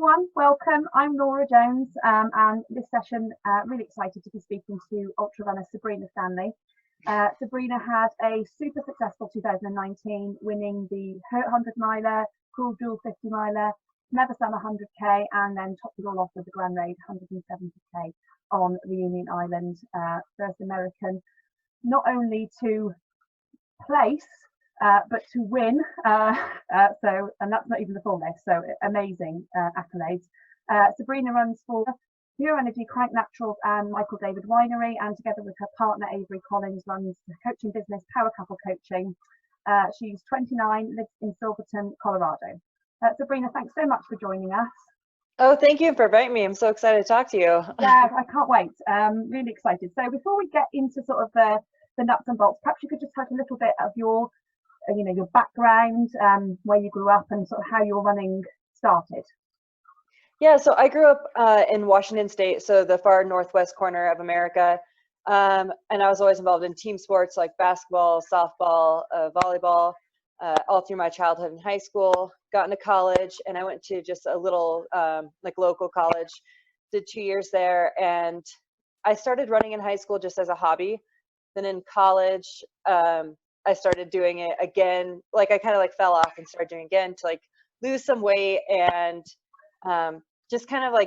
everyone, welcome. I'm Laura Jones, and this session, really excited to be speaking to ultrarunner Sabrina Stanley. Sabrina had a super successful 2019, winning the 100 miler, Cool Jewel 50 miler, Never Summer 100k, and then topped it all off with the Grand Raid 170k on Reunion Island. First American, not only to place, but to win, and that's not even the full list, so amazing accolades. Sabrina runs for Muir Energy, Crank Naturals and Michael David Winery, and together with her partner Avery Collins runs the coaching business Power Couple Coaching. She's 29, lives in Silverton, Colorado. Sabrina, thanks so much for joining us. Oh, thank you for inviting me. I'm so excited to talk to you. Yeah, I can't wait. Really excited. So before we get into sort of the nuts and bolts, perhaps you could just talk a little bit of your background, where you grew up and sort of how your running started. Yeah, so I grew up in Washington State, so the far northwest corner of America. And I was always involved in team sports like basketball, softball, volleyball, all through my childhood and high school. Got into college, and I went to just a little local college, did 2 years there, and I started running in high school just as a hobby. Then in college, I started doing it again. I kind of fell off and started doing it again to lose some weight, and just kind of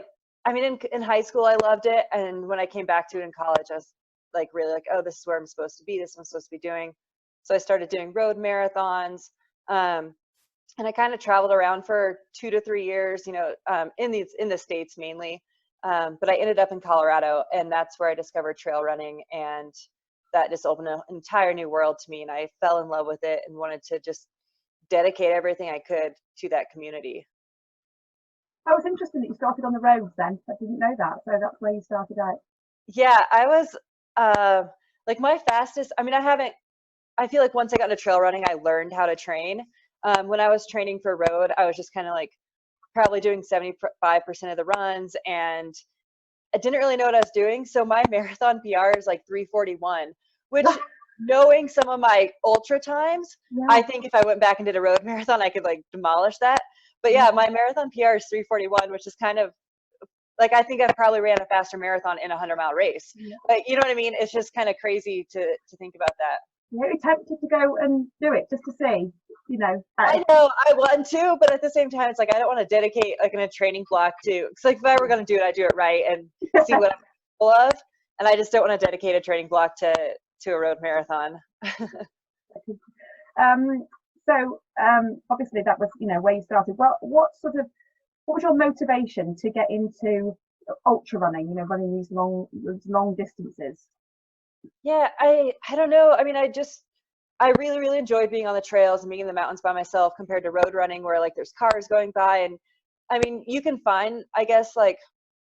in high school I loved it, and when I came back to it in college, I was really oh, this is where I'm supposed to be. This is what I'm supposed to be doing. So I started doing road marathons, and I kind of traveled around for 2 to 3 years, in the States mainly. But I ended up in Colorado, and that's where I discovered trail running, and that just opened an entire new world to me, and I fell in love with it and wanted to just dedicate everything I could to that community. Oh, it's interesting that you started on the roads then. I didn't know that. So that's where you started out. Yeah, I was my fastest, I feel like once I got into trail running, I learned how to train. When I was training for road, I was just kind of probably doing 75% of the runs, and I didn't really know what I was doing. So my marathon PR is 3:41, which knowing some of my ultra times, yeah. I think if I went back and did a road marathon, I could demolish that. But yeah, my marathon PR is 3:41, which is kind of I think I probably ran a faster marathon in a 100-mile race. Yeah. But you know what I mean? It's just kind of crazy to think about that. You're tempted to go and do it just to see, I know I want to, but at the same time, it's I don't want to dedicate a training block to. It's if I were going to do it, I'd do it right and see what I'm capable of. And I just don't want to dedicate a training block to a road marathon. So obviously that was where you started. Well, what was your motivation to get into ultra running? Running these long distances. Yeah, I don't know. I really, really enjoyed being on the trails and being in the mountains by myself compared to road running where there's cars going by. And you can find, I guess,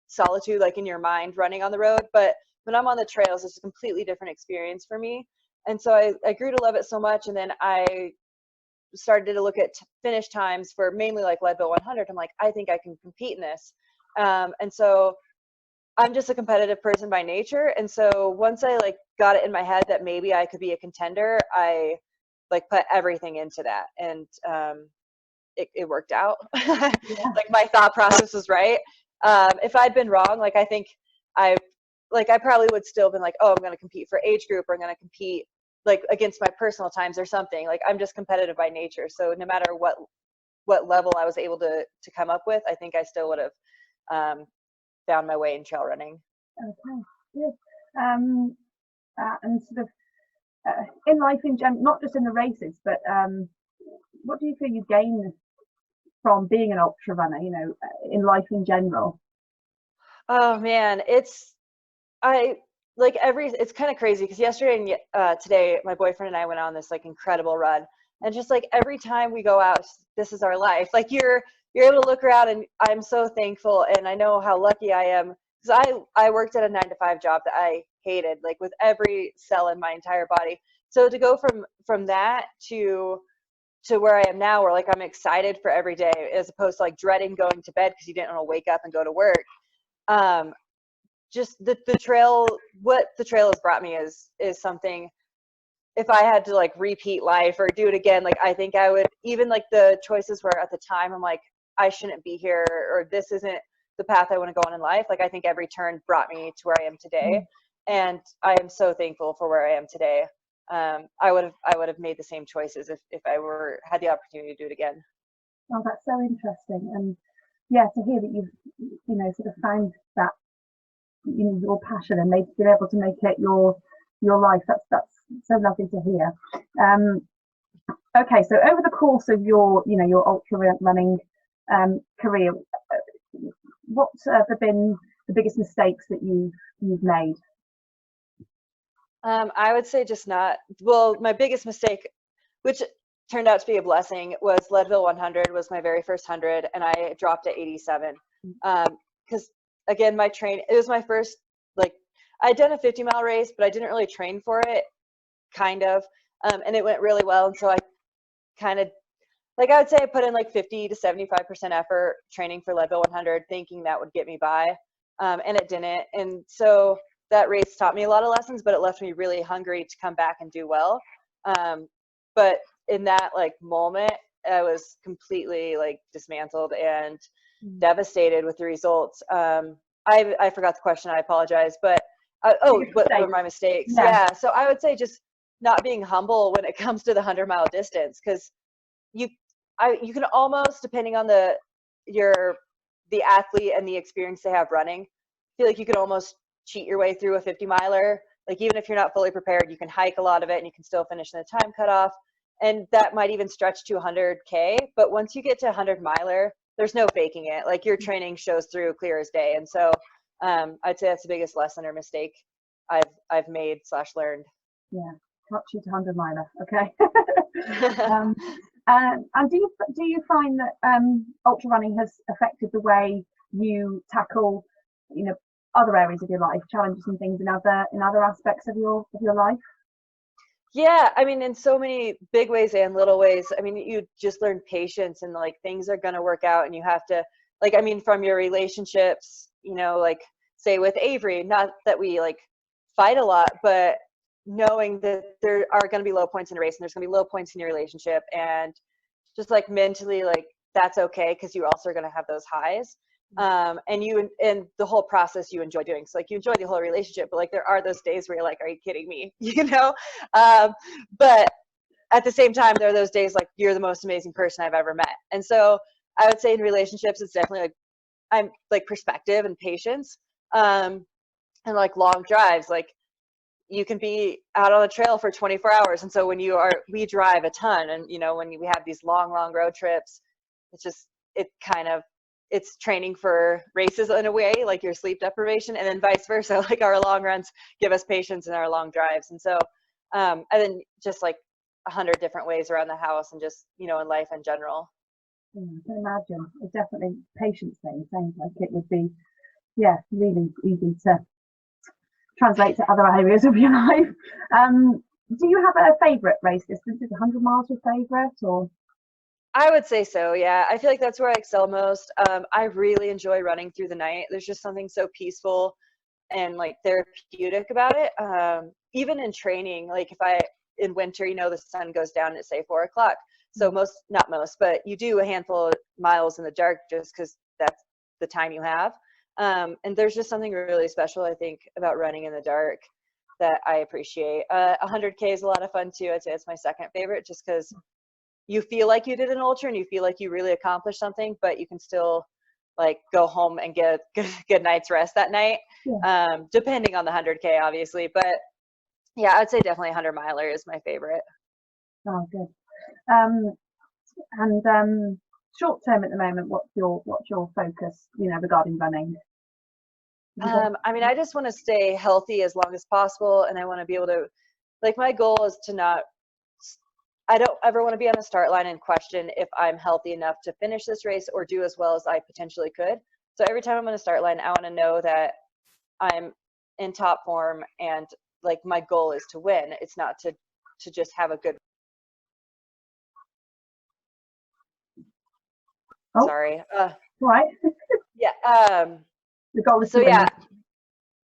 solitude in your mind running on the road. But when I'm on the trails, it's a completely different experience for me. And so I grew to love it so much. And then I started to look at finish times for mainly Leadville 100. I'm I think I can compete in this. And so I'm just a competitive person by nature, and so once I got it in my head that maybe I could be a contender, I put everything into that, and it worked out. Yeah. My thought process was right. If I'd been wrong, I think I probably would still been oh, I'm going to compete for age group, or I'm going to compete against my personal times or something. I'm just competitive by nature, so no matter what level I was able to come up with, I think I still would have found my way in trail running. Okay, good. And sort of in life in general, not just in the races, but what do you feel you gain from being an ultra runner? In life in general. Oh man, it's kind of crazy because yesterday and today, my boyfriend and I went on this incredible run, and just every time we go out, this is our life. You're able to look around, and I'm so thankful, and I know how lucky I am because I worked at a 9-to-5 job that I hated, with every cell in my entire body. So to go from that to where I am now, where I'm excited for every day as opposed to dreading going to bed because you didn't want to wake up and go to work. Just the trail, what the trail has brought me is something. If I had to repeat life or do it again, I think I would, even the choices where at the time I'm I shouldn't be here, or this isn't the path I want to go on in life. Like, I think every turn brought me to where I am today. And I am so thankful for where I am today. I would have made the same choices if I had the opportunity to do it again. Oh, that's so interesting. And yeah, to hear that you've sort of found that your passion and been able to make it your life. That's so lovely to hear. Okay, so over the course of your ultra running career, what have been the biggest mistakes that you've made? I would say my biggest mistake, which turned out to be a blessing, was Leadville 100 was my very first 100, and I dropped at 87. Because again, it was my first, like, I'd done a 50-mile race, but I didn't really train for it, kind of, and it went really well. And so I kind of, like, I would say I put in like 50 to 75% effort training for Leadville 100, thinking that would get me by, and it didn't. And so that race taught me a lot of lessons, but it left me really hungry to come back and do well. But in that like moment, I was completely like dismantled and devastated with the results. I forgot the question. I apologize. But what were my mistakes? Yeah. So I would say just not being humble when it comes to the 100-mile distance, because you can almost, depending on the athlete and the experience they have running, feel like you can almost cheat your way through a 50-miler. Like, even if you're not fully prepared, you can hike a lot of it and you can still finish in the time cutoff. And that might even stretch to 100K. But once you get to 100-miler, there's no faking it. Like, your training shows through clear as day. And so I'd say that's the biggest lesson or mistake I've made / learned. Yeah, can't cheat 100-miler. Okay. And do you find that ultra running has affected the way you tackle, other areas of your life, challenges and things in other aspects of your life? Yeah, I mean, in so many big ways and little ways. I mean, you just learn patience, and like, things are gonna work out, and you have to, like, I mean, from your relationships, like, say with Avery, not that we like fight a lot, but knowing that there are going to be low points in a race, and there's going to be low points in your relationship, and just like mentally, like, that's okay, because you also are going to have those highs. And the whole process you enjoy doing. So like, you enjoy the whole relationship, but like, there are those days where you're like, are you kidding me? But at the same time, there are those days like, you're the most amazing person I've ever met. And so I would say in relationships, it's definitely like, I'm like, perspective and patience, and like long drives. Like, you can be out on the trail for 24 hours. And so when we drive a ton, and when we have these long road trips, it's training for races in a way, like your sleep deprivation, and then vice versa. Like, our long runs give us patience in our long drives. And so, and then just like 100 different ways around the house, and just, in life in general. I can imagine. It's definitely patience thing. Sounds like it would be, yeah, really easy to translate to other areas of your life. Do you have a favourite race distance? Is 100 miles your favourite, or? I would say so, yeah. I feel like that's where I excel most. I really enjoy running through the night. There's just something so peaceful and like therapeutic about it. Even in training, like, in winter, the sun goes down at say 4 o'clock. So not most, but you do a handful of miles in the dark just because that's the time you have. And there's just something really special, I think, about running in the dark that I appreciate. 100K is a lot of fun too. I'd say it's my second favorite, just because you feel like you did an ultra and you feel like you really accomplished something, but you can still like go home and get a good night's rest that night. Yeah. Depending on the 100K, obviously. But yeah, I'd say definitely 100-miler is my favorite. Oh, good. And short term at the moment, what's your focus, regarding running? I mean, I just want to stay healthy as long as possible, and I want to be able to, like, my goal is I don't ever want to be on the start line and question if I'm healthy enough to finish this race or do as well as I potentially could. So every time I'm on the start line, I want to know that I'm in top form, and like, my goal is to win. It's not to just have a good. Oh, sorry. right. Yeah. The goal is so to win.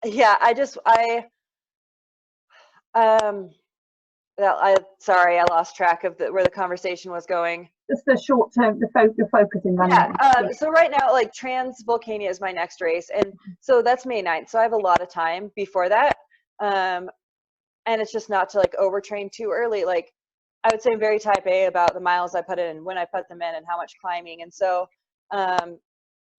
Yeah. Sorry, I lost track of where the conversation was going. Just the short term, the focus in running. Yeah. So right now, like Transvolcania is my next race, and so that's May 9th. So I have a lot of time before that, and it's just not to like overtrain too early. Like I would say I'm very type A about the miles I put in, when I put them in, and how much climbing. And so,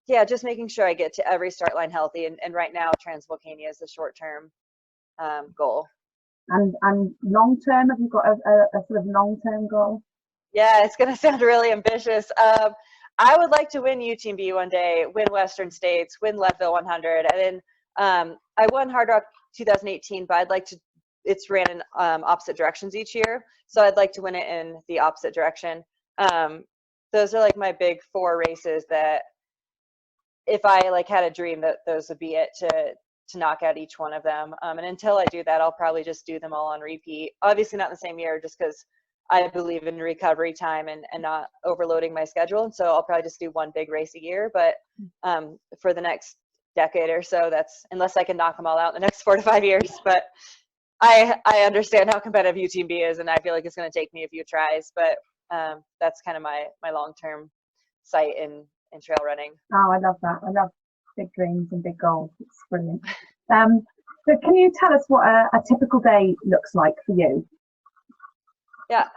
yeah, just making sure I get to every start line healthy. And right now, Transvolcania is the short term goal. And long term, have you got a sort of long term goal? Yeah, it's going to sound really ambitious. I would like to win UTMB one day, win Western States, win Leadville 100. And then I won Hard Rock 2018, but I'd like to, it's ran in opposite directions each year. So I'd like to win it in the opposite direction. Those are like my big 4 races that if I like had a dream, that those would be it to knock out each one of them. And until I do that, I'll probably just do them all on repeat. Obviously not in the same year, just because I believe in recovery time and not overloading my schedule. And so I'll probably just do one big race a year. But for the next decade or so, that's, unless I can knock them all out in the next 4 to 5 years. But I understand how competitive UTMB is, and I feel like it's going to take me a few tries. But that's kind of my long-term sight in trail running. Oh, I love that. I love big dreams and big goals. It's brilliant. So can you tell us what a typical day looks like for you? Yeah,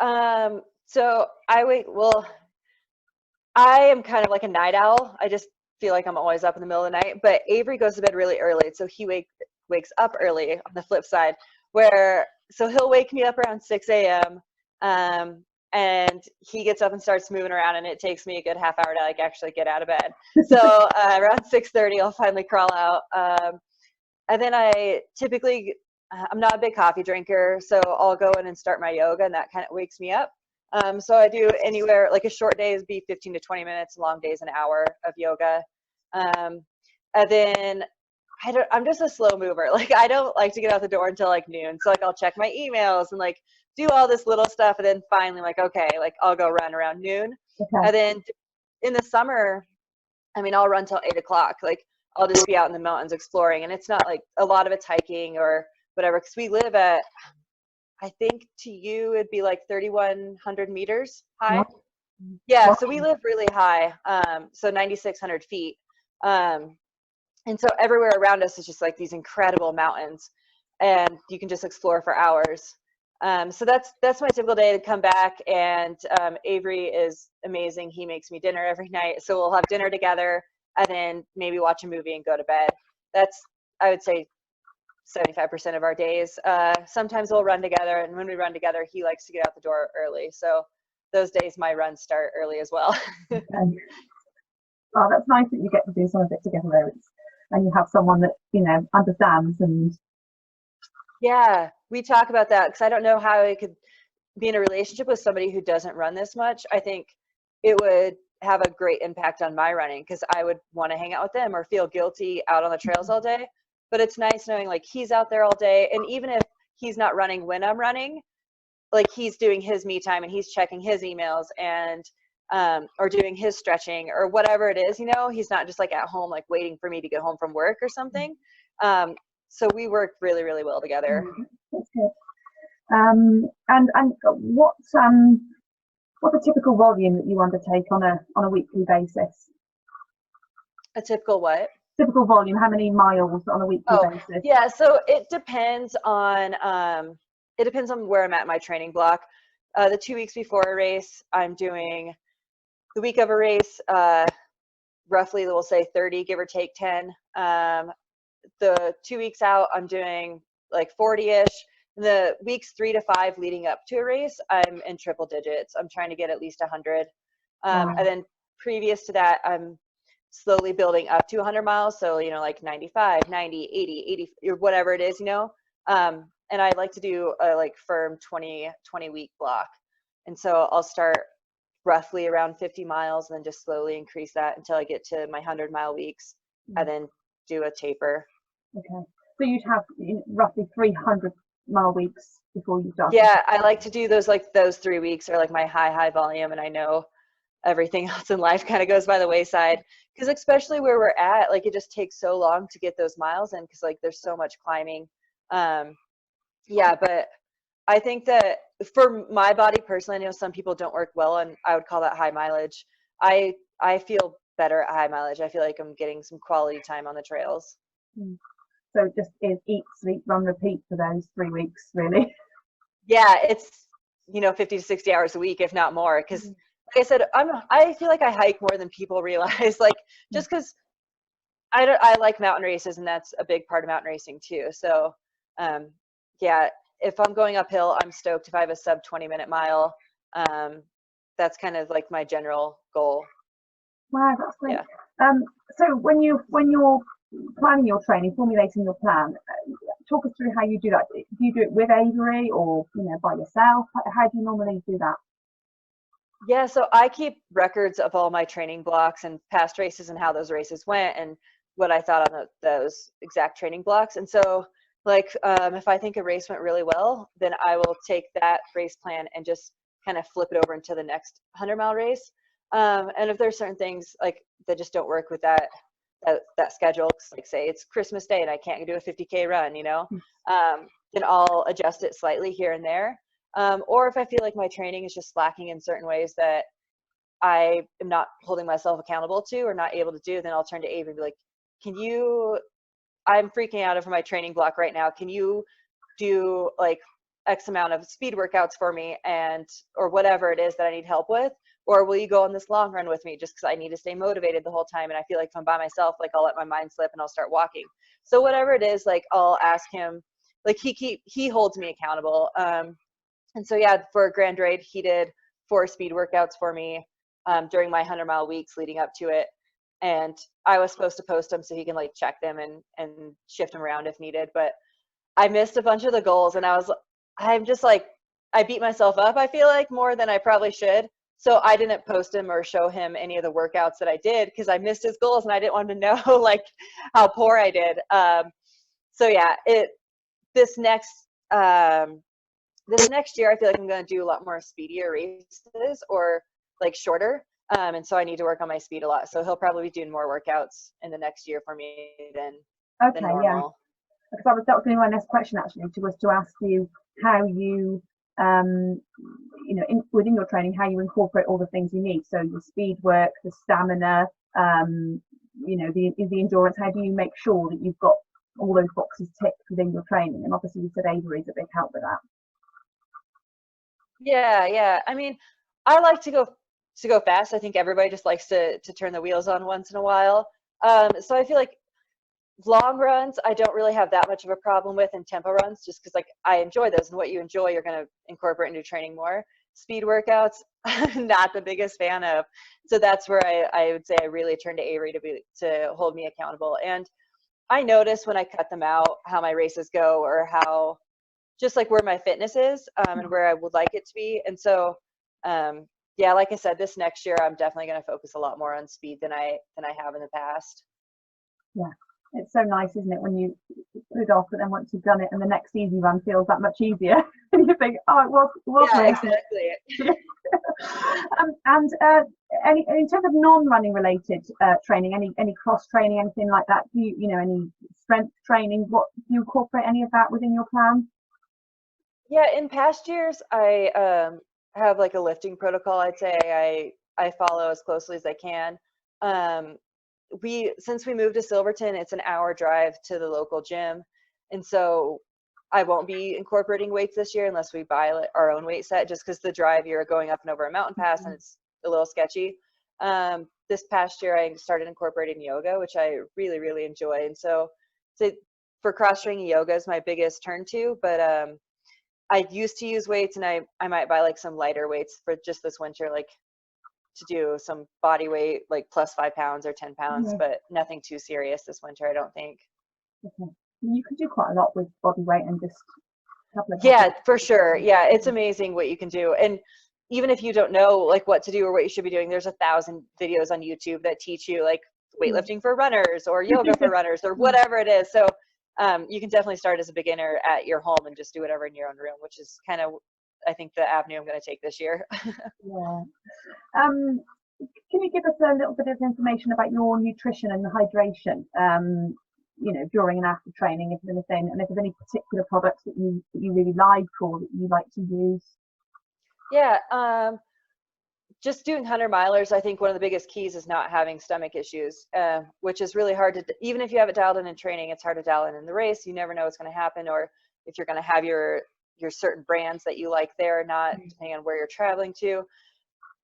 so I am kind of like a night owl. I just feel like I'm always up in the middle of the night, but Avery goes to bed really early. So he wakes up early on the flip side, so he'll wake me up around 6 a.m. And he gets up and starts moving around, and it takes me a good half hour to like actually get out of bed. So around 6:30, I'll finally crawl out. And then I'm not a big coffee drinker, so I'll go in and start my yoga, and that kind of wakes me up. So I do anywhere, like a short day is be 15 to 20 minutes, long days an hour of yoga. And then I'm just a slow mover. Like I don't like to get out the door until like noon. So like I'll check my emails and like do all this little stuff, and then finally like, okay, like I'll go run around noon. Okay. And then in the summer, I mean, I'll run till 8 o'clock. Like I'll just be out in the mountains exploring, and it's not like a lot of it's hiking or whatever, because we live at, I think to you it'd be like 3,100 meters high. Yeah, so we live really high, so 9,600 feet. And so everywhere around us is just like these incredible mountains, and you can just explore for hours. So that's my typical day to come back. And Avery is amazing. He makes me dinner every night. So we'll have dinner together and then maybe watch a movie and go to bed. That's, I would say, 75% of our days. Sometimes we'll run together, and when we run together, he likes to get out the door early. So those days my runs start early as well. Okay. Oh, that's nice that you get to do some of it together though. And you have someone that, you know, understands. And yeah, we talk about that, because I don't know how I could be in a relationship with somebody who doesn't run this much. I think it would have a great impact on my running, because I would want to hang out with them or feel guilty out on the trails all day. But it's nice knowing like he's out there all day, and even if he's not running when I'm running, like he's doing his me time and he's checking his emails and or doing his stretching or whatever it is, you know, he's not just like at home like waiting for me to get home from work or something. So we work really, really well together. That's good. And what's a typical volume that you undertake on a weekly basis? A typical what? Typical volume, how many miles on a weekly basis? Yeah, so it depends on where I'm at in my training block. The 2 weeks before a race, I'm doing the week of a race, roughly we'll say 30, give or take 10. The 2 weeks out, I'm doing like 40-ish. The weeks 3 to 5 leading up to a race, I'm in triple digits. I'm trying to get at least 100. Wow. And then previous to that, I'm slowly building up to 100 miles. So, you know, like 95, 90, 80, or whatever it is, you know. And I like to do a like firm 20 week block. And so I'll start roughly around 50 miles and then just slowly increase that until I get to my 100-mile weeks, and then do a taper. Okay. So you'd have roughly 300-mile weeks before you start. Yeah, I like to do those 3 weeks are like my high volume, and I know everything else in life kind of goes by the wayside, because especially where we're at, like it just takes so long to get those miles in, because like there's so much climbing. Yeah, but I think that for my body personally, I know some people don't work well, and I would call that high mileage. I feel better at high mileage. I feel like I'm getting some quality time on the trails. So it just is eat, sleep, run, repeat for those 3 weeks, really. Yeah, it's 50 to 60 hours a week, if not more. Because, like I said, I feel like I hike more than people realize. Like just because I like mountain races, and that's a big part of mountain racing too. So, yeah, if I'm going uphill, I'm stoked if I have a sub 20-minute mile. That's kind of like my general goal. Wow, that's great. Yeah. So when you're planning your training, formulating your plan, talk us through how you do that. Do you do it with Avery, or by yourself? How do you normally do that? Yeah, so I keep records of all my training blocks and past races and how those races went and what I thought on those exact training blocks. And so, like, if I think a race went really well, then I will take that race plan and just kind of flip it over into the next 100-mile race. And if there's certain things like that just don't work with that schedule, like say it's Christmas Day and I can't do a 50K run, then I'll adjust it slightly here and there. Or if I feel like my training is just lacking in certain ways that I am not holding myself accountable to or not able to do, then I'll turn to Avery and be like, I'm freaking out over my training block right now. Can you do like X amount of speed workouts for me or whatever it is that I need help with? Or will you go on this long run with me just because I need to stay motivated the whole time? And I feel like if I'm by myself, like I'll let my mind slip and I'll start walking. So whatever it is, like I'll ask him, like he holds me accountable. And so, yeah, for Grand Raid, he did 4 speed workouts for me during my 100-mile weeks leading up to it. And I was supposed to post them so he can like check them and shift them around if needed. But I missed a bunch of the goals, and I'm just like, I beat myself up, I feel like, more than I probably should. So I didn't post him or show him any of the workouts that I did because I missed his goals and I didn't want him to know like how poor I did. So yeah, this next year, I feel like I'm going to do a lot more speedier races or like shorter. And so I need to work on my speed a lot. So he'll probably be doing more workouts in the next year for me than normal. Yeah. Because that was going to be my next question actually, was to ask you how you, within your training, how you incorporate all the things you need. So your speed work, the stamina, the endurance. How do you make sure that you've got all those boxes ticked within your training? And obviously you said Avery is a big help with that. Yeah. I mean, I like to go fast. I think everybody just likes to turn the wheels on once in a while. So I feel like long runs, I don't really have that much of a problem with, and tempo runs, just because like I enjoy those, and what you enjoy, you're going to incorporate into training more. Speed workouts, I'm not the biggest fan of. So that's where I would say I really turn to Avery to hold me accountable. And I notice when I cut them out how my races go, or how just like where my fitness is and where I would like it to be. And so, yeah, like I said, this next year, I'm definitely going to focus a lot more on speed than I have in the past. Yeah, it's so nice, isn't it, when you put it off, but then once you've done it and the next easy run feels that much easier, and you think, oh, it was yeah, nice. Exactly. And in terms of non-running related training, any cross training, anything like that, do you any strength training? What do you incorporate any of that within your plan? Yeah, in past years, I have like a lifting protocol. I'd say I follow as closely as I can. Since we moved to Silverton, it's an hour drive to the local gym, and so I won't be incorporating weights this year unless we buy our own weight set, just because the drive, you're going up and over a mountain pass and it's a little sketchy. This past year, I started incorporating yoga, which I really, really enjoy. And so for cross-training, yoga is my biggest turn to, but I used to use weights, and I might buy like some lighter weights for just this winter, like to do some body weight, like plus 5 pounds or 10 pounds, but nothing too serious this winter, I don't think. Okay. You can do quite a lot with body weight and just yeah, for sure. Yeah, it's amazing what you can do. And even if you don't know like what to do or what you should be doing, there's 1,000 videos on YouTube that teach you like weightlifting for runners or yoga for runners or whatever it is. So you can definitely start as a beginner at your home and just do whatever in your own room, which is kind of, I think, the avenue I'm going to take this year. Yeah. Can you give us a little bit of information about your nutrition and hydration? during and after training, if there's anything, and if there's any particular products that you really like or that you like to use. Yeah, just doing 100-milers, I think one of the biggest keys is not having stomach issues, which is really hard to, even if you have it dialed in training, it's hard to dial in the race. You never know what's going to happen, or if you're going to have your certain brands that you like there or not, depending on where you're traveling to.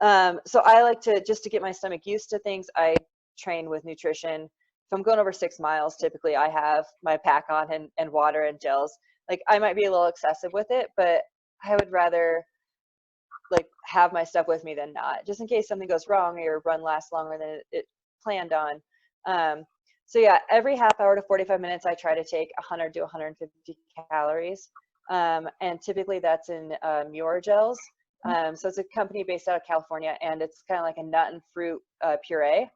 So I like to, just to get my stomach used to things, I train with nutrition. If I'm going over 6 miles, typically I have my pack on and water and gels. Like, I might be a little excessive with it, but I would rather like have my stuff with me than not, just in case something goes wrong or your run lasts longer than it planned on. So yeah, every half hour to 45 minutes, I try to take 100 to 150 calories. And typically that's in Muir gels. So it's a company based out of California, and it's kind of like a nut and fruit puree.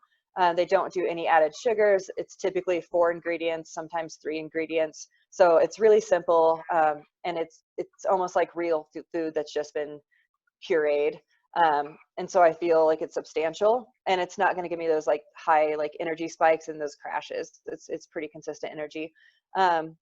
They don't do any added sugars. It's typically 4 ingredients, sometimes 3 ingredients. So it's really simple, and it's almost like real food that's just been pureed. And so I feel like it's substantial, and it's not going to give me those like high like energy spikes and those crashes. It's pretty consistent energy. And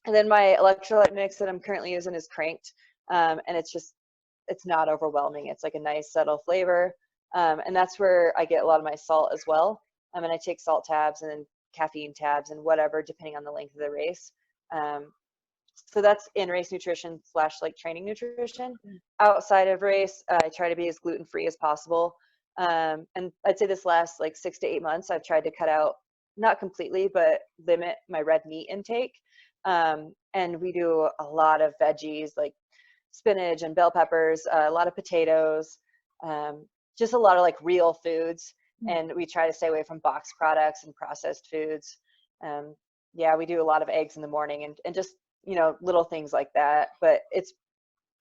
then my electrolyte mix that I'm currently using is cranked, and it's not overwhelming. It's like a nice subtle flavor, and that's where I get a lot of my salt as well. And I take salt tabs and then caffeine tabs and whatever, depending on the length of the race. So that's in race nutrition / like training nutrition. Outside of race, I try to be as gluten-free as possible. And I'd say this last like 6 to 8 months, I've tried to cut out, not completely, but limit my red meat intake. And we do a lot of veggies like spinach and bell peppers, a lot of potatoes, just a lot of like real foods. And we try to stay away from boxed products and processed foods. Yeah, we do a lot of eggs in the morning and just, little things like that, but it's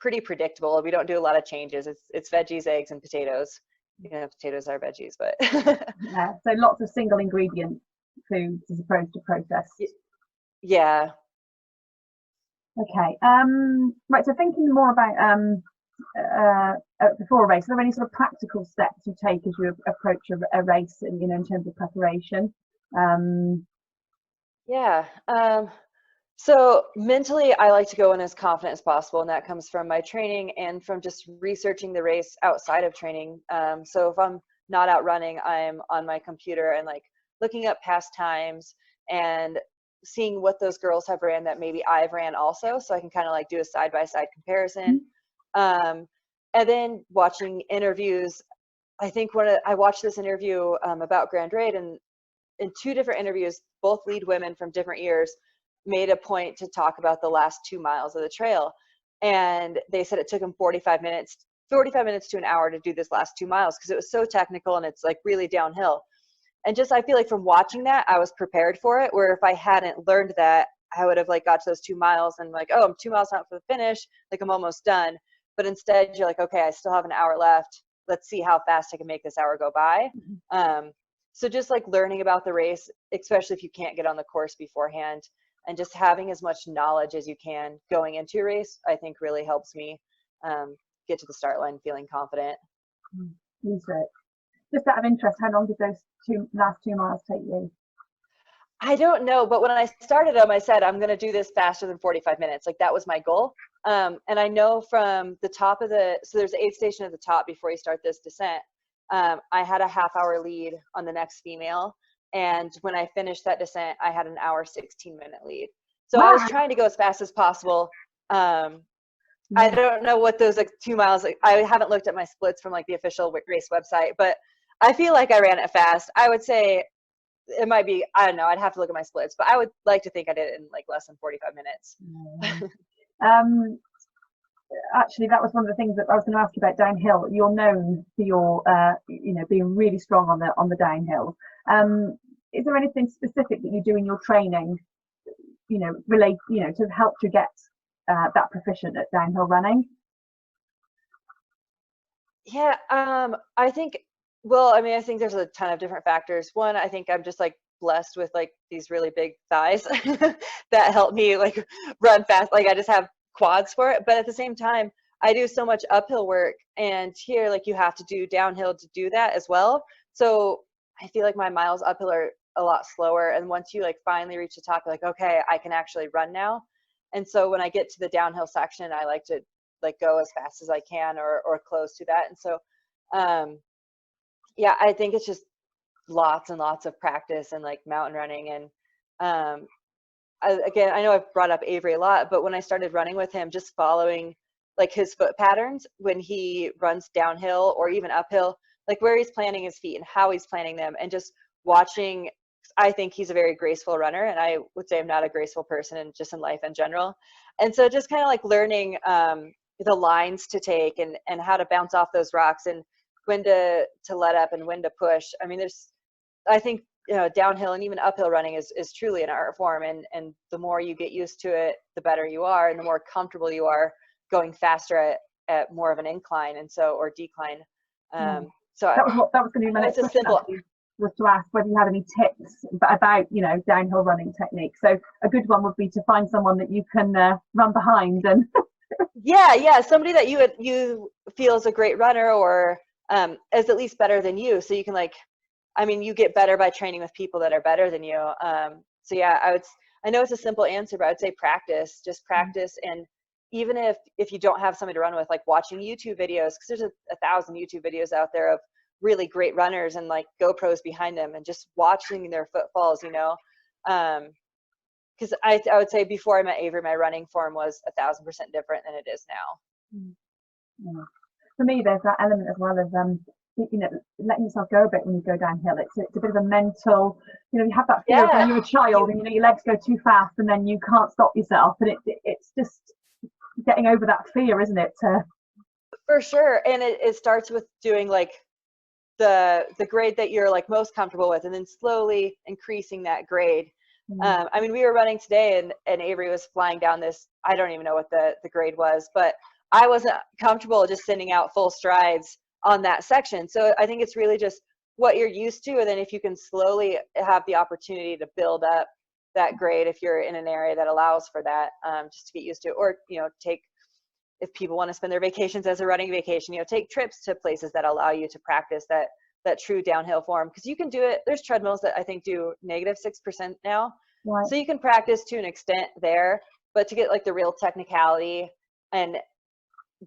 pretty predictable. We don't do a lot of changes. It's veggies, eggs, and potatoes. Potatoes are veggies, but yeah, so lots of single ingredient foods as opposed to processed. Yeah. Okay. Right. So thinking more about before a race, are there any sort of practical steps you take as you approach a race, and in terms of preparation? Yeah. So mentally, I like to go in as confident as possible, and that comes from my training and from just researching the race outside of training. So if I'm not out running, I'm on my computer and like looking up past times and seeing what those girls have ran that maybe I've ran also, so I can kind of like do a side-by-side comparison. And then watching interviews. I think I watched this interview about Grand Raid, and in 2 different interviews, both lead women from different years made a point to talk about the last 2 miles of the trail. And they said it took them 45 minutes to an hour to do this last 2 miles because it was so technical and it's like really downhill. And just, I feel like from watching that, I was prepared for it, where if I hadn't learned that, I would have like got to those 2 miles and like, oh, I'm 2 miles out for the finish, like I'm almost done. But instead you're like, okay, I still have an hour left. Let's see how fast I can make this hour go by. So just like learning about the race, especially if you can't get on the course beforehand, and just having as much knowledge as you can going into a race, I think really helps me get to the start line feeling confident. Just out of interest, how long did those last 2 miles take you? I don't know, but when I started them, I said, I'm going to do this faster than 45 minutes. Like, that was my goal. And I know from the top of so there's an aid station at the top before you start this descent. I had a half-hour lead on the next female. And when I finished that descent, I had an hour, 16-minute lead. So wow. I was trying to go as fast as possible. I don't know what those like 2 miles, I haven't looked at my splits from like the official race website, but I feel like I ran it fast. I would say it might be, I don't know, I'd have to look at my splits, but I would like to think I did it in like less than 45 minutes. Actually, that was one of the things that I was going to ask you about downhill. You're known for your, being really strong on the downhill. Is there anything specific that you do in your training, to help you get that proficient at downhill running? Yeah, I think, I think there's a ton of different factors. One, I think I'm just like blessed with like these really big thighs that help me like run fast. Like I just have quads for it. But at the same time, I do so much uphill work, and here like you have to do downhill to do that as well. So I feel like my miles uphill are a lot slower. And once you like finally reach the top, you're like, okay, I can actually run now. And so when I get to the downhill section, I like to like go as fast as I can or close to that. And so, yeah, I think it's just lots and lots of practice and like mountain running. And again, I know I've brought up Avery a lot, but when I started running with him, just following like his foot patterns when he runs downhill or even uphill, like where he's planting his feet and how he's planting them, and just watching. I think he's a very graceful runner, and I would say I'm not a graceful person and just in life in general. And so just kind of like learning the lines to take and how to bounce off those rocks and when to let up and when to push. I mean, I think, you know, downhill and even uphill running is truly an art form, and the more you get used to it, the better you are, and the more comfortable you are going faster at more of an incline and so or decline. So that was going to be my next question. Was to ask whether you had any tips about, you know, downhill running technique. So a good one would be to find someone that you can run behind and yeah, somebody that you feel is a great runner or is at least better than you, so you can like, I mean, you get better by training with people that are better than you. So yeah, I know it's a simple answer, but I'd say practice, just practice. And even if you don't have somebody to run with, like watching YouTube videos, because there's 1,000 YouTube videos out there of really great runners and like GoPros behind them, and just watching their footfalls, you know. Because I would say before I met Avery, my running form was 1,000% different than it is now. Yeah. For me, there's that element as well of you know, letting yourself go a bit when you go downhill. It's a bit of a mental, you know, you have that fear when you're a child and, you know, your legs go too fast and then you can't stop yourself, and it's just getting over that fear, isn't it? For sure. And it starts with doing like the grade that you're like most comfortable with, and then slowly increasing that grade. I mean, we were running today and Avery was flying down this, I don't even know what the grade was, but I wasn't comfortable just sending out full strides on that section. So I think it's really just what you're used to, and then if you can slowly have the opportunity to build up that grade if you're in an area that allows for that, just to get used to it. Or, you know, if people want to spend their vacations as a running vacation, you know, take trips to places that allow you to practice that true downhill form, because you can do it. There's treadmills that I think do -6% now. Right. So you can practice to an extent there, but to get like the real technicality and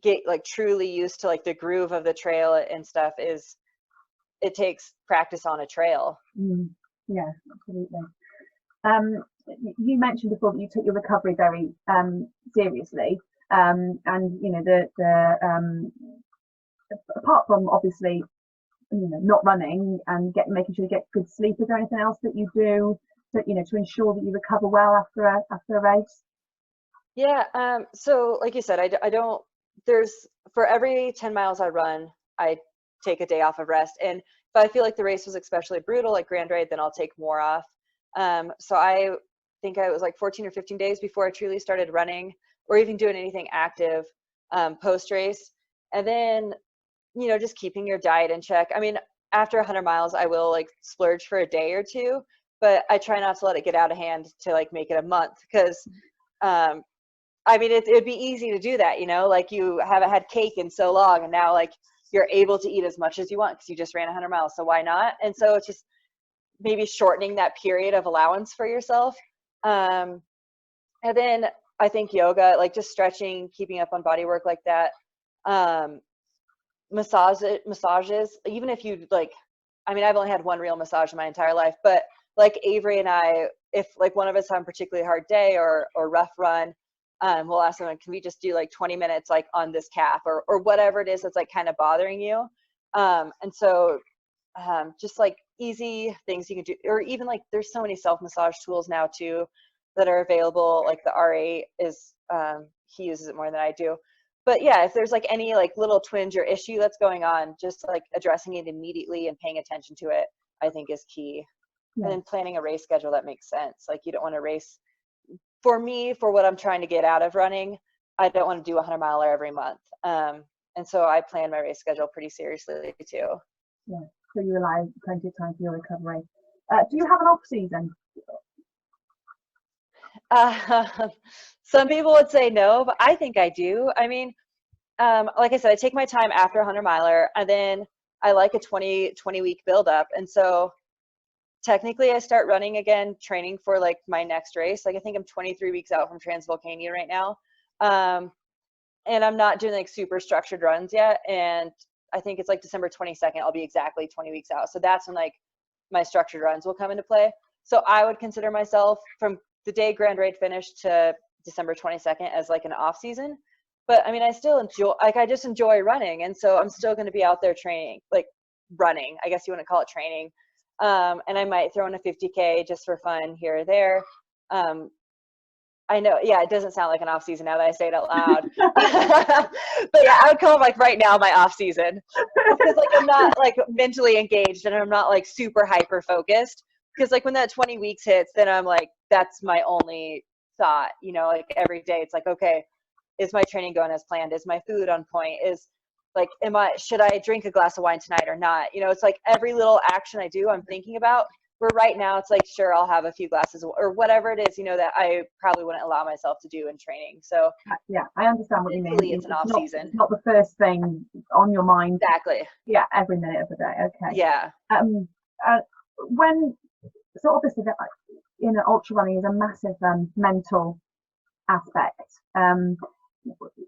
get like truly used to like the groove of the trail and stuff, it takes practice on a trail. Yeah, absolutely. You mentioned before that you took your recovery very seriously, and you know the apart from obviously, you know, not running and making sure you get good sleep, is there anything else that you do that, you know, to ensure that you recover well after a race? Yeah, so like you said, I don't, for every 10 miles I run, I take a day off of rest. And if I feel like the race was especially brutal, like Grand Raid, then I'll take more off. So I think I was like 14 or 15 days before I truly started running or even doing anything active post race. And then, you know, just keeping your diet in check. I mean, after 100 miles, I will like splurge for a day or two, but I try not to let it get out of hand to like make it a month, because I mean, it'd be easy to do that, you know, like you haven't had cake in so long and now like you're able to eat as much as you want because you just ran 100 miles. So why not? And so it's just maybe shortening that period of allowance for yourself. And then I think yoga, like just stretching, keeping up on body work like that. Massages, even if you like, I mean, I've only had one real massage in my entire life, but like Avery and I, if like one of us had a particularly hard day or rough run, we'll ask them, can we just do like 20 minutes like on this calf or whatever it is that's like kind of bothering you. And so just like easy things you can do, or even like there's so many self-massage tools now too that are available. Like the R8 is, he uses it more than I do. But yeah, if there's like any like little twinge or issue that's going on, just like addressing it immediately and paying attention to it, I think is key. Yeah. And then planning a race schedule that makes sense. Like you don't want to race, for me, for what I'm trying to get out of running, I don't want to do a 100-miler every month. And so I plan my race schedule pretty seriously too. Yeah, so you allow plenty of time for your recovery. Do you have an off season? Some people would say no, but I think I do. I mean, like I said, I take my time after a 100-miler, and then I like a 20-week buildup. And so technically I start running again, training for like my next race. Like I think I'm 23 weeks out from Transvolcania right now. And I'm not doing like super structured runs yet. And I think it's like December 22nd, I'll be exactly 20 weeks out. So that's when like my structured runs will come into play. So I would consider myself from the day Grand Raid finished to December 22nd as like an off season. But I mean, I still enjoy, like I just enjoy running. And so I'm still going to be out there training, like running, I guess you want to call it training. And I might throw in a 50K just for fun here or there. I know, yeah, it doesn't sound like an off season now that I say it out loud. But yeah, I would call it like right now my off season, because like I'm not like mentally engaged and I'm not like super hyper focused. Because like when that 20 weeks hits, then I'm like, that's my only thought, you know, like every day it's like, okay, is my training going as planned? Is my food on point? Is like, should I drink a glass of wine tonight or not? You know, it's like every little action I do, I'm thinking about. Where right now it's like, sure, I'll have a few glasses or whatever it is, you know, that I probably wouldn't allow myself to do in training. So yeah, I understand what you mean. It's an off season. It's not the first thing on your mind. Exactly. Yeah, every minute of the day. Okay. Yeah. When so obviously that, you know, ultra running is a massive mental aspect.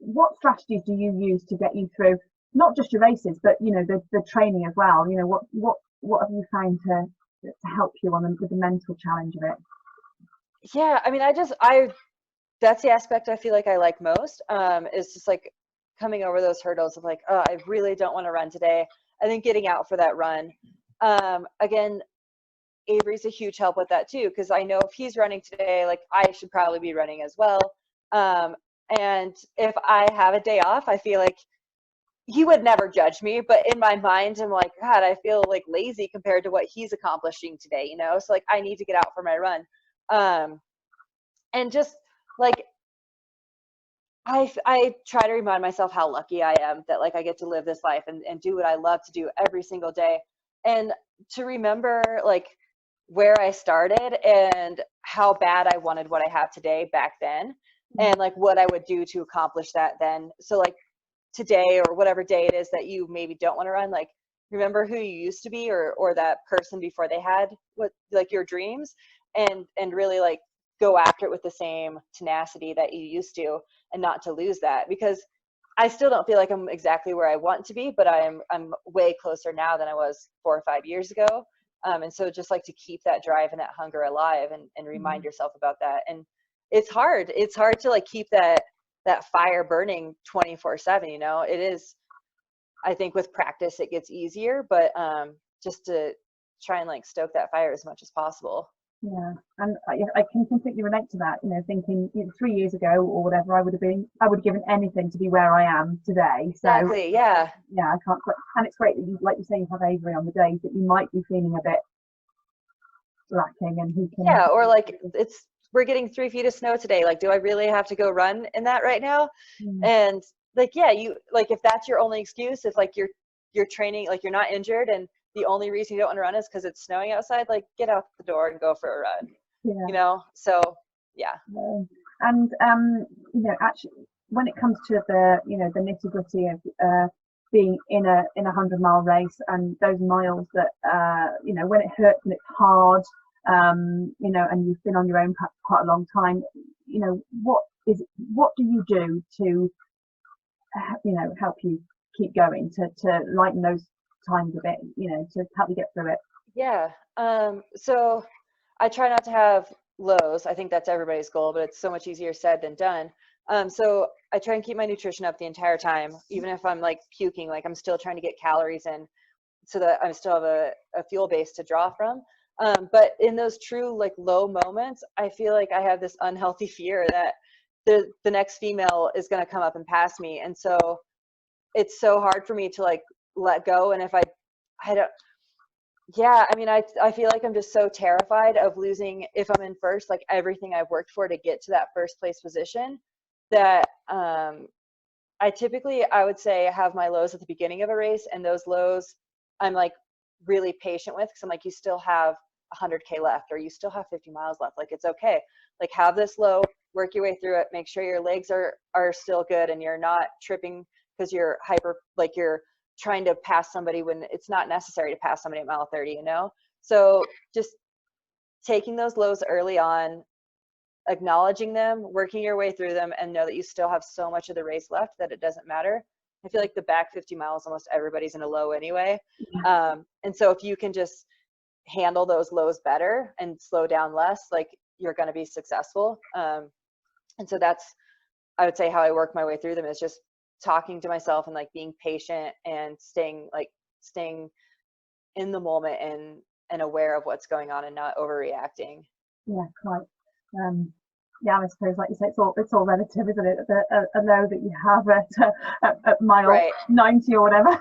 What strategies do you use to get you through not just your races, but you know the training as well? You know, what have you found to help you on with the mental challenge of it? Yeah, I mean, that's the aspect I feel like I like most, is just like coming over those hurdles of like, oh, I really don't want to run today. I think getting out for that run. Again, Avery's a huge help with that too, because I know if he's running today, like I should probably be running as well. And if I have a day off, I feel like he would never judge me, but in my mind, I'm like, God, I feel like lazy compared to what he's accomplishing today, you know? So like, I need to get out for my run. And just like, I try to remind myself how lucky I am that like I get to live this life and do what I love to do every single day. And to remember like where I started and how bad I wanted what I have today back then, and like what I would do to accomplish that then. So like, today or whatever day it is that you maybe don't want to run, like remember who you used to be or that person before they had what like your dreams, and really like go after it with the same tenacity that you used to, and not to lose that, because I still don't feel like I'm exactly where I want to be, but I'm way closer now than I was 4 or 5 years ago. And so just like to keep that drive and that hunger alive and remind yourself about that. And it's hard to like keep that fire burning 24/7, you know. It is, I think with practice it gets easier, but just to try and like stoke that fire as much as possible. Yeah, and I can completely relate to that. You know, thinking 3 years ago or whatever, I would have given anything to be where I am today. So exactly, yeah, I can't. And it's great that you, like you say, you have Avery on the days that you might be feeling a bit lacking, and he can. Yeah, or like we're getting 3 feet of snow today. Like, do I really have to go run in that right now? And like, yeah, you like if that's your only excuse, if like you're training, like you're not injured, and the only reason you don't want to run is because it's snowing outside, like get out the door and go for a run. Yeah. You know, so yeah. And you know, actually, when it comes to the the nitty gritty of being in a 100-mile race, and those miles that you know, when it hurts and it's hard. You know, and you've been on your own for quite a long time, you know, what do you do to you know, help you keep going, to lighten those times a bit, you know, to help you get through it? Yeah, so I try not to have lows. I think that's everybody's goal, but it's so much easier said than done. So I try and keep my nutrition up the entire time, even if I'm like puking, like I'm still trying to get calories in so that I still have a fuel base to draw from. But in those true like low moments, I feel like I have this unhealthy fear that the next female is going to come up and pass me. And so it's so hard for me to like let go. And if I don't, yeah, I mean, I feel like I'm just so terrified of losing if I'm in first, like everything I've worked for to get to that first place position, that I typically, I would say, have my lows at the beginning of a race, and those lows I'm like really patient with, because I'm like, you still have 100K left, or you still have 50 miles left. Like, it's okay. Like, have this low, work your way through it, make sure your legs are still good and you're not tripping because you're like you're trying to pass somebody when it's not necessary to pass somebody at mile 30, you know? So just taking those lows early on, acknowledging them, working your way through them, and know that you still have so much of the race left that it doesn't matter. I feel like the back 50 miles, almost everybody's in a low anyway. And so if you can just handle those lows better and slow down less, like, you're going to be successful. And so that's, I would say, how I work my way through them, is just talking to myself and like being patient and staying in the moment and aware of what's going on and not overreacting. Yeah, quite. Yeah, I suppose, like you say, it's all relative, isn't it? A low that you have at mile Right. 90 or whatever.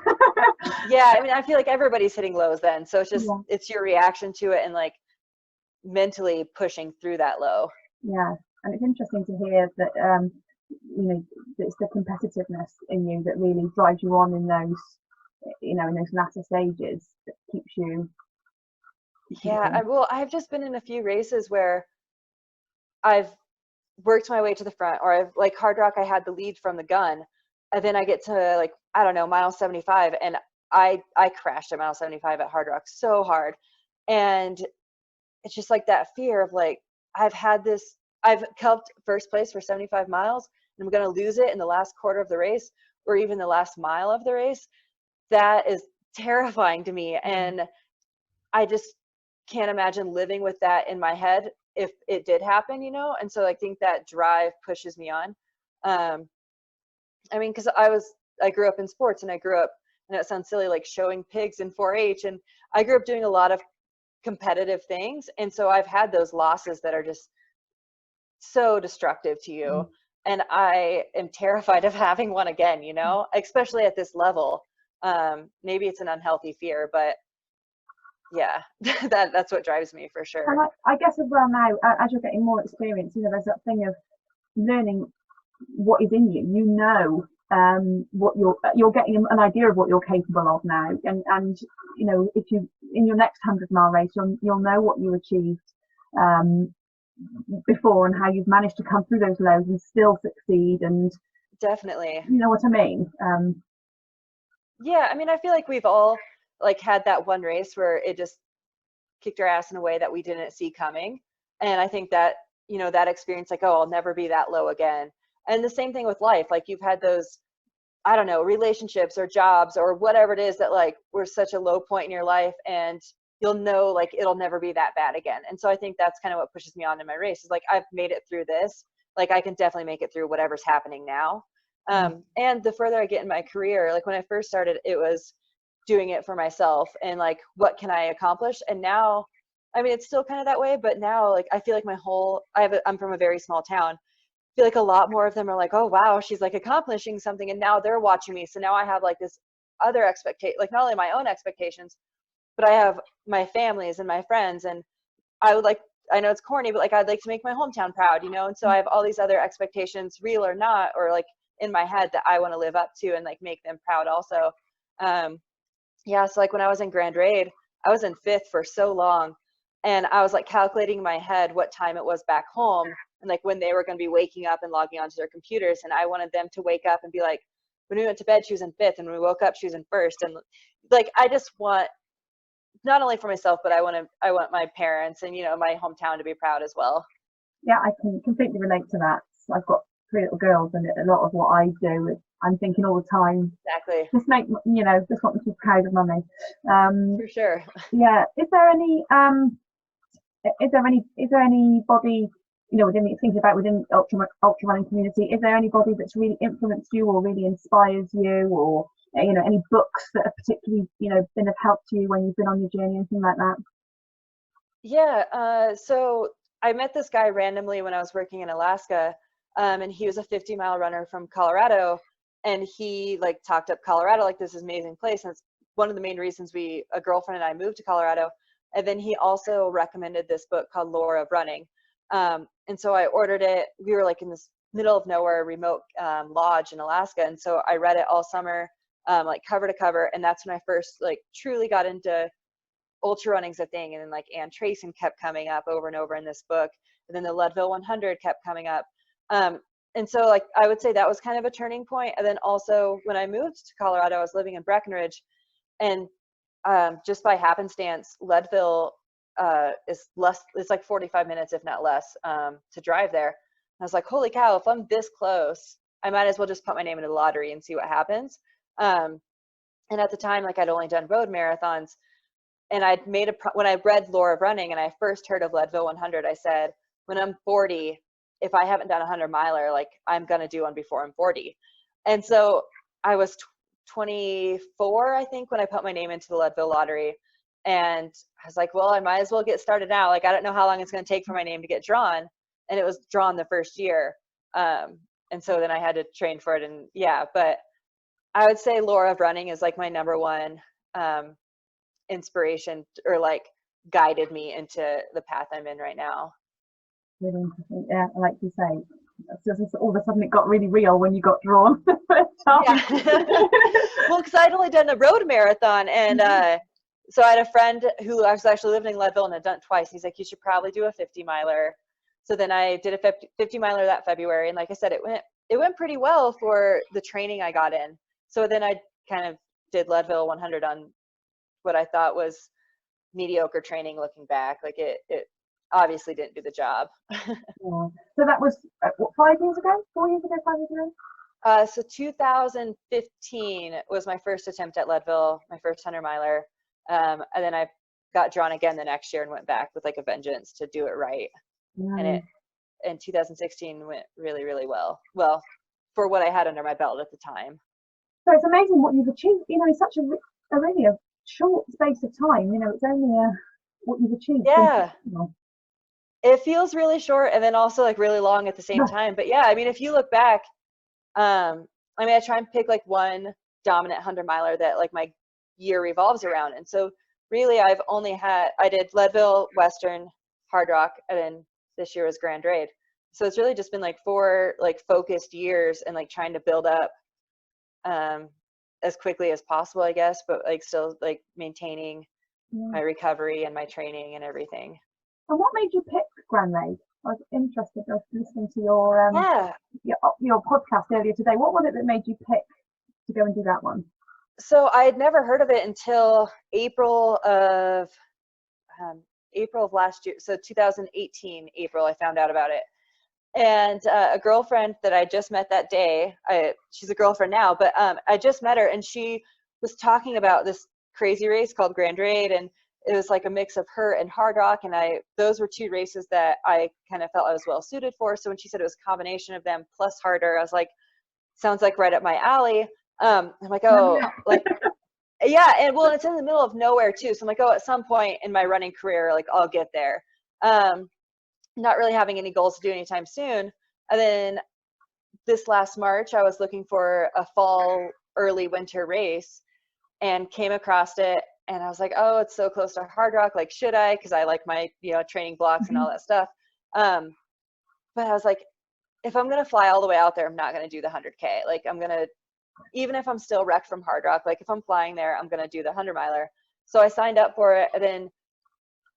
Yeah, I mean, I feel like everybody's hitting lows then, so it's just Yeah. it's your reaction to it and like mentally pushing through that low. Yeah, and it's interesting to hear that you know, it's the competitiveness in you that really drives you on in those, you know, in those latter stages, that keeps you. Yeah, I've just been in a few races where I've worked my way to the front, or I've, like Hard Rock, I had the lead from the gun, and then I get to, like, I don't know, mile 75, and I crashed at mile 75 at Hard Rock so hard. And it's just like that fear of like, I've helped first place for 75 miles and I'm going to lose it in the last quarter of the race, or even the last mile of the race. That is terrifying to me. And I just can't imagine living with that in my head if it did happen, you know? And so I think that drive pushes me on. I mean, because I grew up in sports, and I grew up, and it sounds silly, like showing pigs in 4-H, and I grew up doing a lot of competitive things. And so I've had those losses that are just so destructive to you. And I am terrified of having one again, you know, especially at this level. Maybe it's an unhealthy fear, but yeah, that's what drives me for sure. And I guess as well now, as you're getting more experience, you know, there's that thing of learning what is in you. You know, what you're getting an idea of what you're capable of now, and you know, if you in your next 100-mile race, you'll know what you achieved before, and how you've managed to come through those lows and still succeed. And definitely, you know what I mean. Yeah, I mean, I feel like we've all like had that one race where it just kicked our ass in a way that we didn't see coming. And I think that, you know, that experience, like, oh, I'll never be that low again. And the same thing with life. Like, you've had those, I don't know, relationships or jobs or whatever it is that like were such a low point in your life, and you'll know like it'll never be that bad again. And so I think that's kind of what pushes me on in my race, is like, I've made it through this. Like, I can definitely make it through whatever's happening now. And the further I get in my career, like when I first started, it was doing it for myself and like, what can I accomplish? And now, I mean, it's still kind of that way, but now like, I feel like I'm from a very small town. I feel like a lot more of them are like, oh, wow, she's like accomplishing something. And now they're watching me. So now I have like this other expectation, like not only my own expectations, but I have my families and my friends. And I know it's corny, but like, I'd like to make my hometown proud, you know? And so I have all these other expectations, real or not, or like in my head, that I want to live up to and like make them proud also. Yeah, so like when I was in Grand Raid, I was in 5th for so long, and I was like calculating in my head what time it was back home, and like when they were going to be waking up and logging onto their computers. And I wanted them to wake up and be like, when we went to bed, she was in 5th, and when we woke up, she was in 1st. And like, I just want, not only for myself, but I want my parents and, you know, my hometown to be proud as well. Yeah, I can completely relate to that. I've got 3 little girls, and a lot of what I do is I'm thinking all the time, Exactly. just want them to be proud of mummy. For sure. Yeah. Is there anybody, you know, within ultra running community, is there anybody that's really influenced you or really inspires you, or you know, any books that have particularly, you know, been of help to you when you've been on your journey, anything like that? Yeah, so I met this guy randomly when I was working in Alaska, and he was a 50-mile runner from Colorado, and he like talked up Colorado like this is an amazing place, and it's one of the main reasons a girlfriend and I moved to Colorado. And then he also recommended this book called Lore of Running, and so I ordered it. We were like in this middle of nowhere remote lodge in Alaska, and so I read it all summer, like cover to cover, and that's when I first like truly got into ultra running's a thing. And then like Ann Trayson kept coming up over and over in this book, and then the Leadville 100 kept coming up. And so like I would say that was kind of a turning point. And then also when I moved to Colorado, I was living in Breckenridge, and just by happenstance, Leadville is less, it's like 45 minutes, if not less, to drive there. And I was like, holy cow, if I'm this close, I might as well just put my name into the lottery and see what happens. And at the time, like I'd only done road marathons, and I'd made when I read Lore of Running and I first heard of Leadville 100, I said, when I'm 40, if I haven't done a 100-miler, like I'm going to do one before I'm 40. And so I was 24, I think, when I put my name into the Leadville lottery. And I was like, well, I might as well get started now. Like, I don't know how long it's going to take for my name to get drawn. And it was drawn the first year. And so then I had to train for it. And yeah, but I would say Lore of Running is like my number one inspiration, or like guided me into the path I'm in right now. Really interesting. Yeah, like you say, just all of a sudden it got really real when you got drawn. Yeah. Well, because I'd only done a road marathon, and so I had a friend who I was actually living in Leadville and had done it twice. He's like, you should probably do a 50-miler. So then I did a 50-miler that February, and like I said, it went pretty well for the training I got in. So then I kind of did Leadville 100 on what I thought was mediocre training looking back. Like it obviously didn't do the job. Yeah. So that was what, 5 years ago, 4 years ago, 5 years ago? So 2015 was my first attempt at Leadville, my first 100-miler. And then I got drawn again the next year and went back with like a vengeance to do it right. And it in 2016 went really, really well. Well, for what I had under my belt at the time. So it's amazing what you've achieved, you know, in such a really a short space of time. You know, it's only what you've achieved. Yeah. It feels really short and then also like really long at the same time. But yeah, I mean, if you look back, I mean, I try and pick like one dominant 100-miler that like my year revolves around. And so really I did Leadville, Western, Hard Rock, and then this year was Grand Raid. So it's really just been like 4 like focused years and like trying to build up as quickly as possible, I guess, but like still like maintaining my recovery and my training and everything. And what made you pick Grand Raid? I was interested in listening to your podcast earlier today. What was it that made you pick to go and do that one? So I had never heard of it until April of last year. So 2018 April, I found out about it. And a girlfriend that I just met that day, she's a girlfriend now, but I just met her, and she was talking about this crazy race called Grand Raid, and it was like a mix of her and Hard Rock, and those were 2 races that I kind of felt I was well suited for. So when she said it was a combination of them plus harder, I was like, sounds like right up my alley. I'm like, oh, like, yeah, and well, it's in the middle of nowhere too. So I'm like, oh, at some point in my running career, like I'll get there. Not really having any goals to do anytime soon. And then this last March, I was looking for a fall, early winter race and came across it. And I was like, oh, it's so close to Hard Rock. Like, should I? Because I like my, training blocks and all that stuff. But I was like, if I'm going to fly all the way out there, I'm not going to do the 100K. Like, I'm going to, even if I'm still wrecked from Hard Rock, like if I'm flying there, I'm going to do the 100-miler. So I signed up for it. And then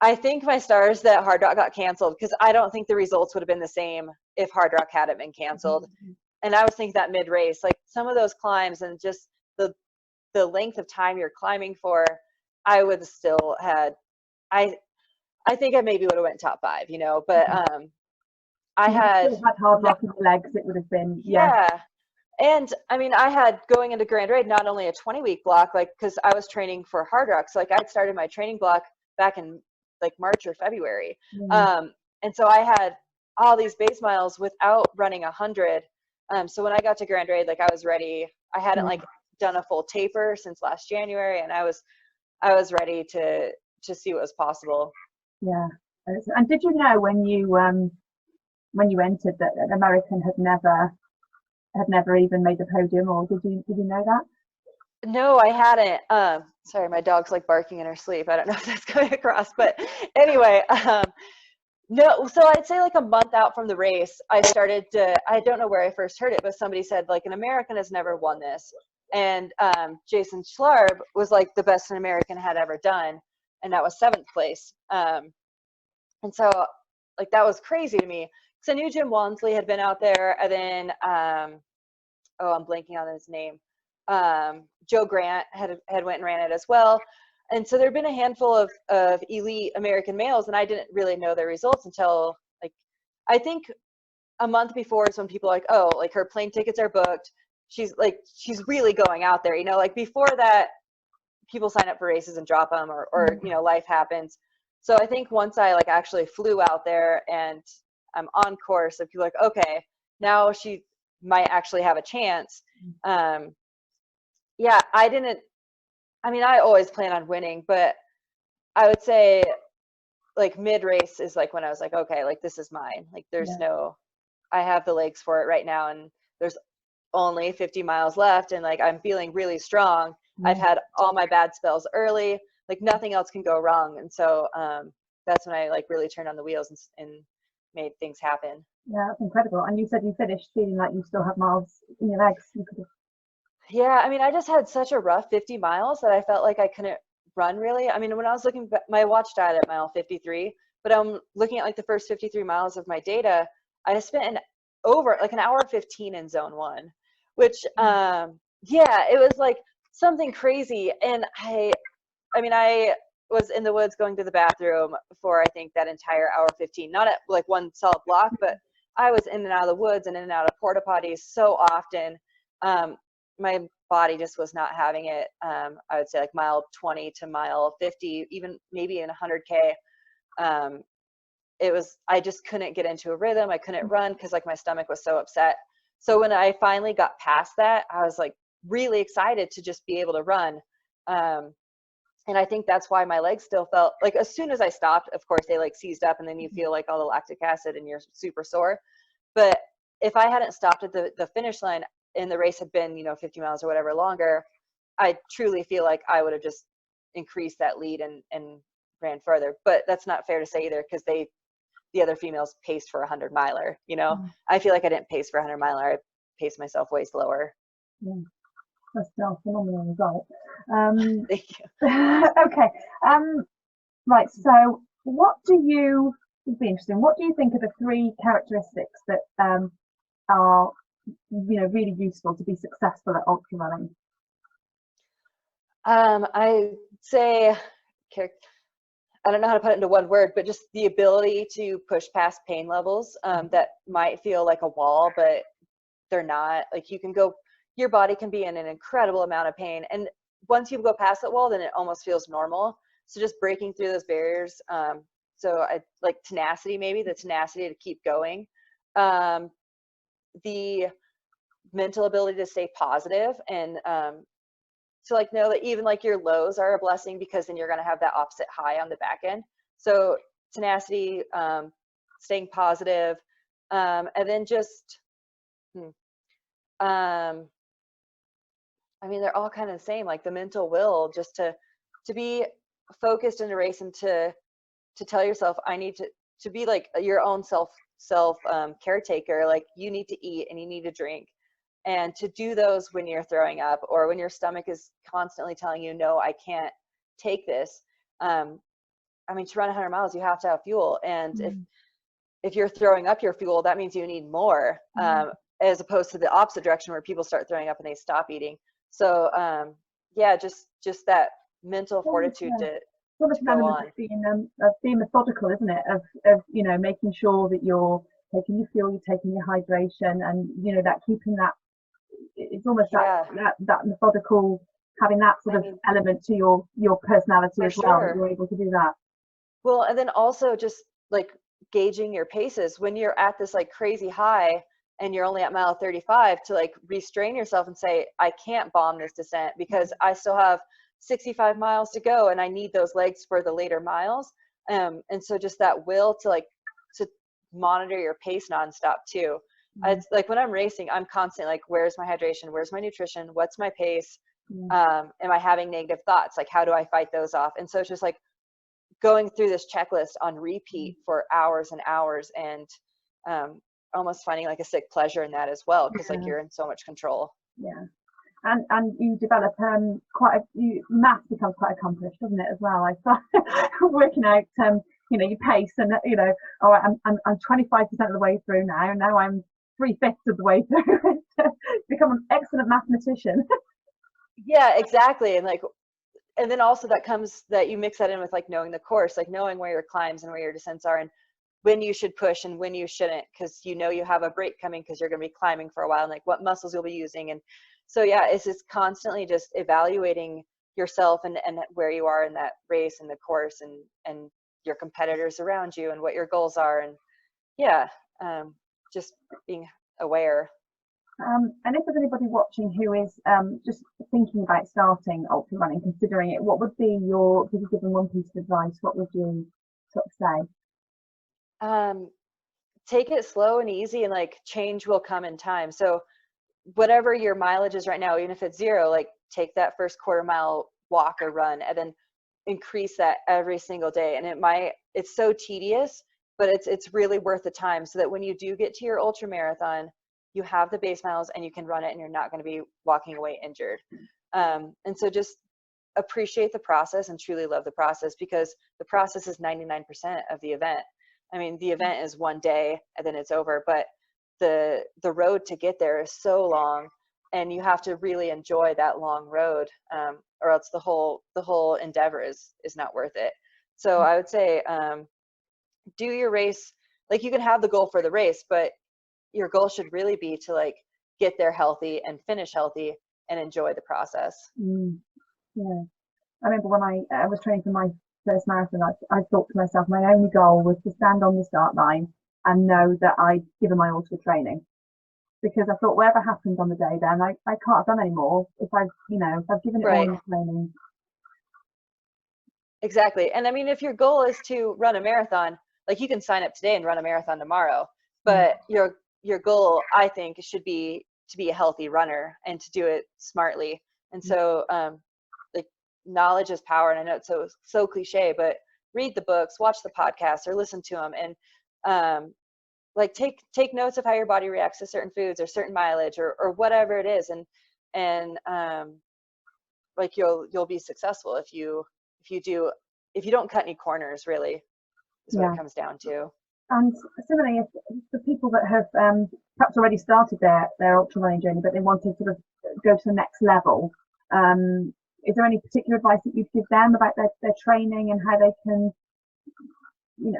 I think my stars that Hard Rock got canceled, because I don't think the results would have been the same if Hard Rock hadn't been canceled. And I was thinking that mid-race, like some of those climbs and just the length of time you're climbing for, I would still had, I think I maybe would have went top 5, but I had Hard Rock in the legs. It would have been, yeah. And I mean, I had going into Grand Raid, not only a 20-week block, like, cause I was training for Hard Rock. So like I'd started my training block back in like March or February. And so I had all these base miles without running 100. So when I got to Grand Raid, like I was ready. I hadn't like done a full taper since last January, and I was ready to see what was possible. Yeah. And did you know when you entered that an American had never even made the podium, or did you know that? No, I hadn't. Sorry, my dog's like barking in her sleep. I don't know if that's coming across, but anyway, no. So I'd say like a month out from the race, I don't know where I first heard it, but somebody said like an American has never won this. And Jason Schlarb was like the best an American had ever done. And that was 7th place. And so like, that was crazy to me. Because I knew Jim Walmsley had been out there, and then, I'm blanking on his name. Joe Grant had went and ran it as well. And so there'd been a handful of elite American males, and I didn't really know their results until like, I think a month before is when people are like, oh, like her plane tickets are booked. She's really going out there, you know, like before that, people sign up for races and drop them, or you know, life happens. So I think once I like actually flew out there and I'm on course, and people are like, okay, now she might actually have a chance. Yeah, I mean, I always plan on winning, but I would say like mid race is like when I was like, okay, like this is mine. Like there's no, I have the legs for it right now, and there's only 50 miles left, and like I'm feeling really strong. I've had all my bad spells early, like nothing else can go wrong. And so that's when I like really turned on the wheels and made things happen. Yeah, that's incredible. And you said you finished feeling like you still have miles in your legs. Yeah, I mean, I just had such a rough 50 miles that I felt like I couldn't run really. I mean, when I was looking, my watch died at mile 53, but I'm looking at like the first 53 miles of my data, I spent over like an hour 15 in zone 1, which yeah, it was like something crazy. And I mean, I was in the woods going to the bathroom for I think that entire hour 15, not at like one solid block, but I was in and out of the woods and in and out of porta potties so often. My body just was not having it. I would say like mile 20 to mile 50, even maybe in 100K. It was, I just couldn't get into a rhythm. I couldn't run because like my stomach was so upset. So when I finally got past that, I was like really excited to just be able to run. And I think that's why my legs still felt like, as soon as I stopped, of course they like seized up, and then you feel like all the lactic acid and you're super sore. But if I hadn't stopped at the finish line and the race had been, you know, 50 miles or whatever longer, I truly feel like I would have just increased that lead and ran further. But that's not fair to say either, because the other females paced for 100-miler, you know. I feel like I didn't pace for 100-miler. I paced myself way slower. That's still a phenomenal result. Thank you. Okay. Right. So what do you, this would be interesting, what do you think are the 3 characteristics that are, you know, really useful to be successful at ultra running? I say, I don't know how to put it into one word, but just the ability to push past pain levels that might feel like a wall, but they're not. Like you can go, your body can be in an incredible amount of pain, and once you go past that wall, then it almost feels normal. So just breaking through those barriers. So I like tenacity, maybe the tenacity to keep going. The mental ability to stay positive, and to like know that even like your lows are a blessing, because then you're going to have that opposite high on the back end. So tenacity, staying positive, and then just I mean, they're all kind of the same, like the mental will, just to be focused in a race, and to tell yourself, I need to be like your own self caretaker. Like you need to eat and you need to drink, and to do those when you're throwing up, or when your stomach is constantly telling you, no, I can't take this. I mean, to run 100 miles, you have to have fuel. And if you're throwing up your fuel, that means you need more, as opposed to the opposite direction where people start throwing up and they stop eating. So yeah, just that mental fortitude to go on. Being methodical, isn't it? Of you know, making sure that you're taking your fuel, you're taking your hydration, and you know, that keeping that, it's almost that methodical, having that sort of element to your personality as well, that you're able to do that. Well, and then also just like gauging your paces when you're at this like crazy high and you're only at mile 35, to like restrain yourself and say, I can't bomb this descent because I still have 65 miles to go and I need those legs for the later miles. And so just that will to like to monitor your pace nonstop too. It's like when I'm racing, I'm constantly like, where's my hydration? Where's my nutrition? What's my pace? Am I having negative thoughts? Like, how do I fight those off? And so it's just like going through this checklist on repeat for hours and hours, and almost finding like a sick pleasure in that as well, because like you're in so much control. Yeah. And you develop math becomes quite accomplished, doesn't it, as well? I start working out you know, your pace, and you know, all right, I'm 25% of the way through now. Now I'm 3/5 of the way through. Become an excellent mathematician. Yeah, exactly. And like and then also that comes that you mix that in with like knowing the course, like knowing where your climbs and where your descents are and when you should push and when you shouldn't, because you know you have a break coming because you're going to be climbing for a while, and like what muscles you'll be using. And so yeah, it's just constantly just evaluating yourself and where you are in that race and the course and your competitors around you and what your goals are. And yeah, just being aware. And if there's anybody watching who is just thinking about starting ultra running, considering it, what would be your, if you could give them one piece of advice, what would you sort of say? Take it slow and easy, and like change will come in time. So whatever your mileage is right now, even if it's 0, like take that first quarter mile walk or run and then increase that every single day. And it's so tedious, but it's really worth the time, so that when you do get to your ultra marathon, you have the base miles and you can run it and you're not going to be walking away injured. And so just appreciate the process and truly love the process, because the process is 99% of the event. I mean, the event is one day and then it's over, but the road to get there is so long, and you have to really enjoy that long road, or else the whole endeavor is not worth it. So I would say, do your race. Like, you can have the goal for the race, but your goal should really be to like get there healthy and finish healthy and enjoy the process. Yeah, I remember when I was training for my first marathon, I thought to myself, my only goal was to stand on the start line and know that I'd given my all to training, because I thought whatever happened on the day, then I can't have done any more if I've given it all in training. Exactly. And I mean, if your goal is to run a marathon, like you can sign up today and run a marathon tomorrow, but your goal, I think, should be to be a healthy runner and to do it smartly. And so like, knowledge is power. And I know it's so cliche, but read the books, watch the podcasts, or listen to them, and like take notes of how your body reacts to certain foods or certain mileage or whatever it is. And like you'll be successful if you don't cut any corners, really, is what it comes down to. And similarly, if the people that have perhaps already started their ultra running journey, but they want to sort of go to the next level, is there any particular advice that you'd give them about their training and how they can,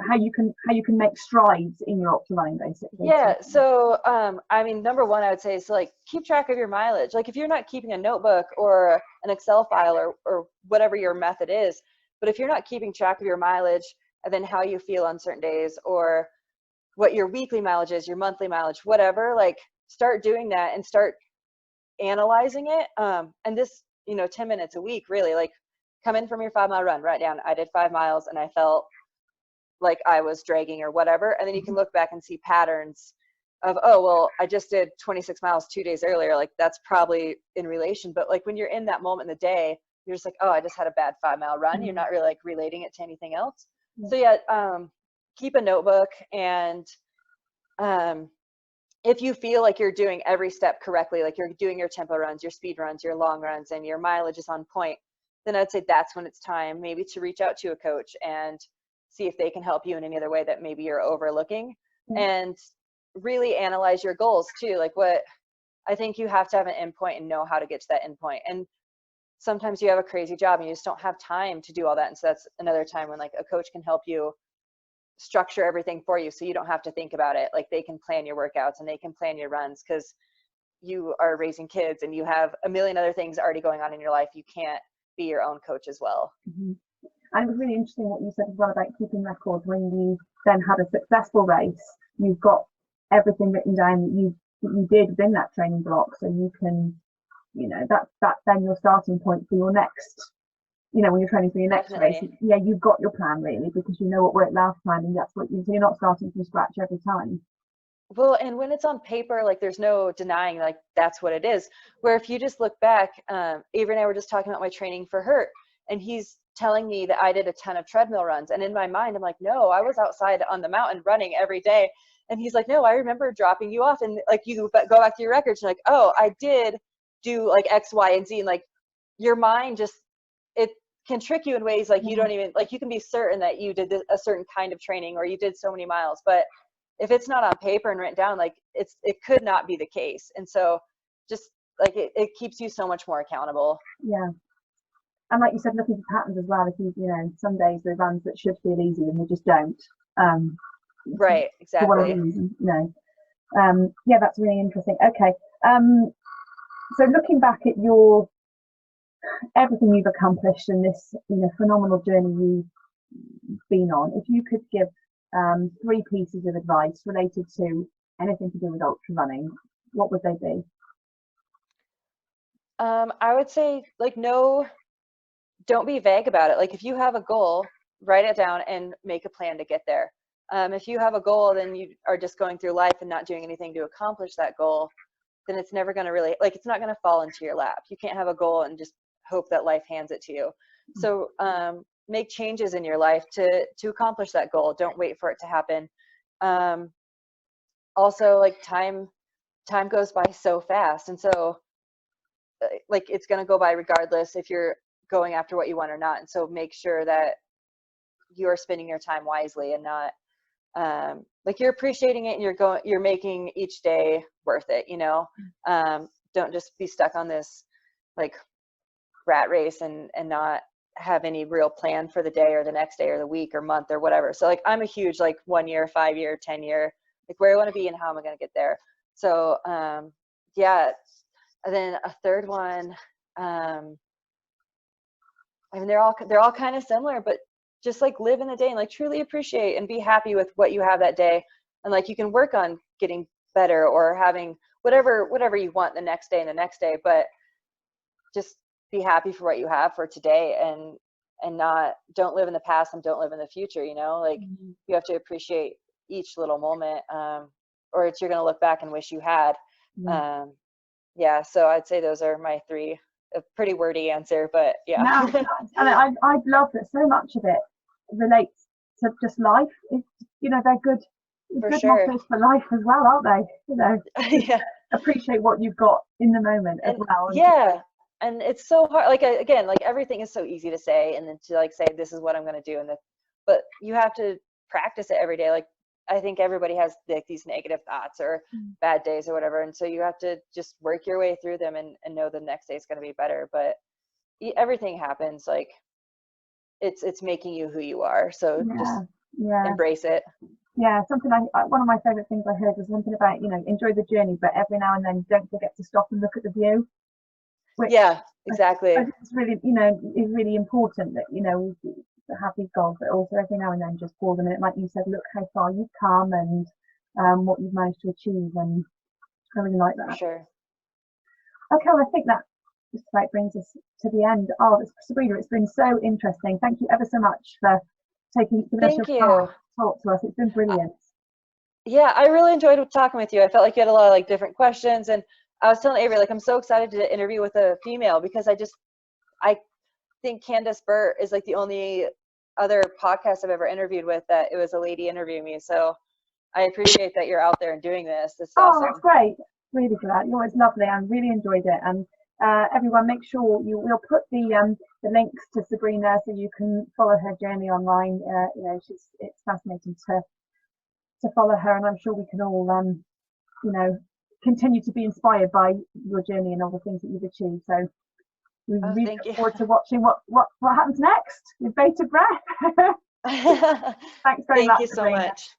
how you can make strides in your ultra running, basically? Yeah. So I mean, number one, I would say is like keep track of your mileage. Like, if you're not keeping a notebook or an Excel file or whatever your method is, but if you're not keeping track of your mileage and then how you feel on certain days, or what your weekly mileage is, your monthly mileage, whatever, like start doing that and start analyzing it. And this, 10 minutes a week, really, like come in from your 5-mile run, write down, I did 5 miles and I felt like I was dragging or whatever. And then you can look back and see patterns of, oh, well, I just did 26 miles 2 days earlier. Like, that's probably in relation. But like when you're in that moment in the day, you're just like, oh, I just had a bad 5-mile run. You're not really like relating it to anything else. So yeah, keep a notebook, and if you feel like you're doing every step correctly, like you're doing your tempo runs, your speed runs, your long runs, and your mileage is on point, then I'd say that's when it's time maybe to reach out to a coach and see if they can help you in any other way that maybe you're overlooking. And really analyze your goals too. Like, what I think you have to have an endpoint and know how to get to that endpoint. And sometimes you have a crazy job and you just don't have time to do all that. And so that's another time when like a coach can help you structure everything for you, so you don't have to think about it. Like, they can plan your workouts and they can plan your runs, because you are raising kids and you have a million other things already going on in your life. You can't be your own coach as well. And it was really interesting what you said as well about keeping records. When you then had a successful race, you've got everything written down that you did within that training block, so you can, that's then your starting point for your next, when you're training for your next race. Yeah, you've got your plan, really, because you know what worked last time, and that's what so you're not starting from scratch every time. Well, and when it's on paper, like, there's no denying, like, that's what it is. Where if you just look back, Avery and I were just talking about my training for Hurt, and he's telling me that I did a ton of treadmill runs. And in my mind, I'm like, no, I was outside on the mountain running every day. And he's like, no, I remember dropping you off. And like, you go back to your records, and like, oh, I did do like X, Y, and Z. And like, your mind just, it can trick you in ways like you don't even, like, you can be certain that you did a certain kind of training or you did so many miles, but if it's not on paper and written down, like, it could not be the case. And so just like, it keeps you so much more accountable. Yeah. And like you said, looking for patterns as well. If you know, some days there are runs that should feel easy and they just don't. Right, For whatever exactly. reason, you know. Yeah, that's really interesting. Okay. So looking back at your everything you've accomplished in this, you know, phenomenal journey you've been on, if you could give 3 pieces of advice related to anything to do with ultra running, what would they be? I would say, like, no, don't be vague about it. Like, if you have a goal, write it down and make a plan to get there. If you have a goal, then you are just going through life and not doing anything to accomplish that goal, then it's never going to really, like, it's not going to fall into your lap. You can't have a goal and just hope that life hands it to you. So make changes in your life to accomplish that goal. Don't wait for it to happen. Also, like, time goes by so fast, and so like, it's going to go by regardless if you're going after what you want or not. And so make sure that you're spending your time wisely and not like, you're appreciating it and you're making each day worth it, you know. Don't just be stuck on this like rat race and not have any real plan for the day or the next day or the week or month or whatever. So like, I'm a huge like 1 year, 5 year, 10 year, like where I want to be and how am I going to get there. So yeah. And then a third one, I mean, they're all kind of similar, but just like live in the day and like truly appreciate and be happy with what you have that day. And like, you can work on getting better or having whatever you want the next day and the next day, but just be happy for what you have for today and don't live in the past and don't live in the future, you know. Like, you have to appreciate each little moment, or you're going to look back and wish you had. Yeah, so I'd say those are my 3. A pretty wordy answer, but yeah. No, and I love that so much of it relates to just life. It's, you know, they're good mottos for life as well, aren't they? You know, yeah. Appreciate what you've got in the moment as well. Yeah, and it's so hard. Like, again, like, everything is so easy to say, and then to like say this is what I'm going to do, but you have to practice it every day. Like, I think everybody has like these negative thoughts or bad days or whatever, and so you have to just work your way through them and know the next day is going to be better. But everything happens. Like, it's making you who you are. So just embrace it. Yeah, something one of my favorite things I heard was something about, you know, enjoy the journey, but every now and then don't forget to stop and look at the view. Which yeah, exactly. It's really, you know, is really important that, you know, have these goals, but also every now and then just pause a minute, like you said, look how far you've come and what you've managed to achieve, and I really like that. Sure. Okay, well, I think that just about brings us to the end. Oh, Sabrina, it's been so interesting. Thank you ever so much for giving us your time to talk to us. It's been brilliant. Yeah, I really enjoyed talking with you. I felt like you had a lot of like different questions, and I was telling Avery, like, I'm so excited to interview with a female because I think Candace Burt is like the only other podcast I've ever interviewed with that it was a lady interviewing me. So I appreciate that you're out there and doing this. It's awesome. That's great. Really glad. You're always lovely. I really enjoyed it. And everyone, make sure we'll put the links to Sabrina so you can follow her journey online. You know, it's fascinating to follow her, and I'm sure we can all you know, continue to be inspired by your journey and all the things that you've achieved. So we really look forward to watching what happens next with bated breath. Thanks very much. Thank you so much.